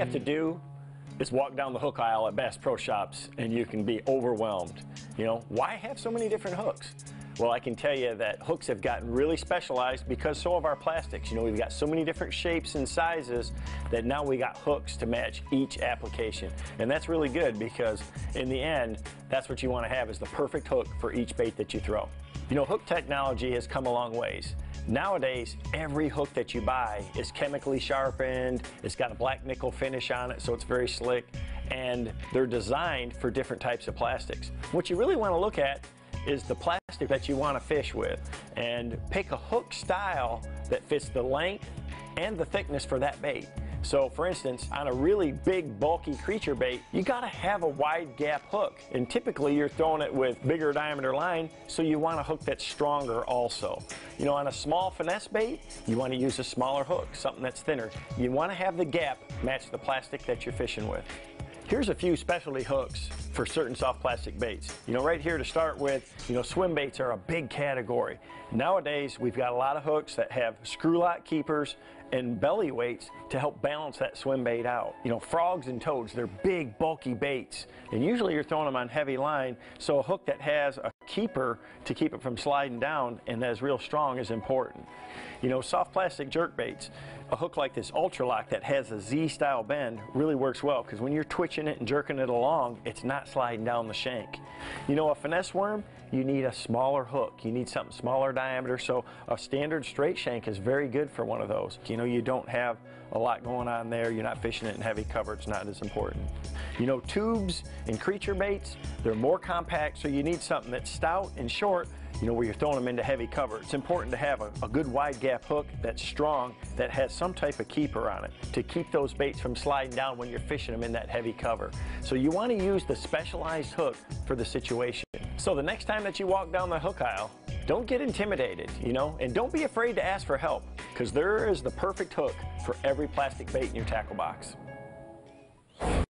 have to do is walk down the hook aisle at Bass Pro Shops and you can be overwhelmed. You know, why have so many different hooks? Well, I can tell you that hooks have gotten really specialized because so have our plastics. You know, we've got so many different shapes and sizes that now we got hooks to match each application. And that's really good because in the end, that's what you want to have, is the perfect hook for each bait that you throw. You know, hook technology has come a long ways. Nowadays, every hook that you buy is chemically sharpened, it's got a black nickel finish on it, so it's very slick, and they're designed for different types of plastics. What you really want to look at is the plastic that you want to fish with, and pick a hook style that fits the length and the thickness for that bait. So for instance, on a really big bulky creature bait, you got to have a wide gap hook, and typically you're throwing it with bigger diameter line, so you want a hook that's stronger also. You know, on a small finesse bait, you want to use a smaller hook, something that's thinner. You want to have the gap match the plastic that you're fishing with. Here's a few specialty hooks for certain soft plastic baits. You know, right here to start with, you know, swim baits are a big category. Nowadays, we've got a lot of hooks that have screw lock keepers and belly weights to help balance that swim bait out. You know, frogs and toads, they're big, bulky baits, and usually you're throwing them on heavy line, so a hook that has a keeper to keep it from sliding down and that is real strong is important. You know, soft plastic jerk baits, a hook like this Ultra Lock that has a Z-style bend really works well because when you're twitching it and jerking it along, it's not sliding down the shank. You know, a finesse worm, you need a smaller hook. You need something smaller diameter, so a standard straight shank is very good for one of those. You know, you don't have a lot going on there, you're not fishing it in heavy cover, it's not as important. You know, tubes and creature baits, they're more compact, so you need something that's stout and short, you know, where you're throwing them into heavy cover. It's important to have a good wide gap hook that's strong, that has some type of keeper on it to keep those baits from sliding down when you're fishing them in that heavy cover. So you want to use the specialized hook for the situation. So the next time that you walk down the hook aisle, don't get intimidated, you know, and don't be afraid to ask for help, because there is the perfect hook for every plastic bait in your tackle box.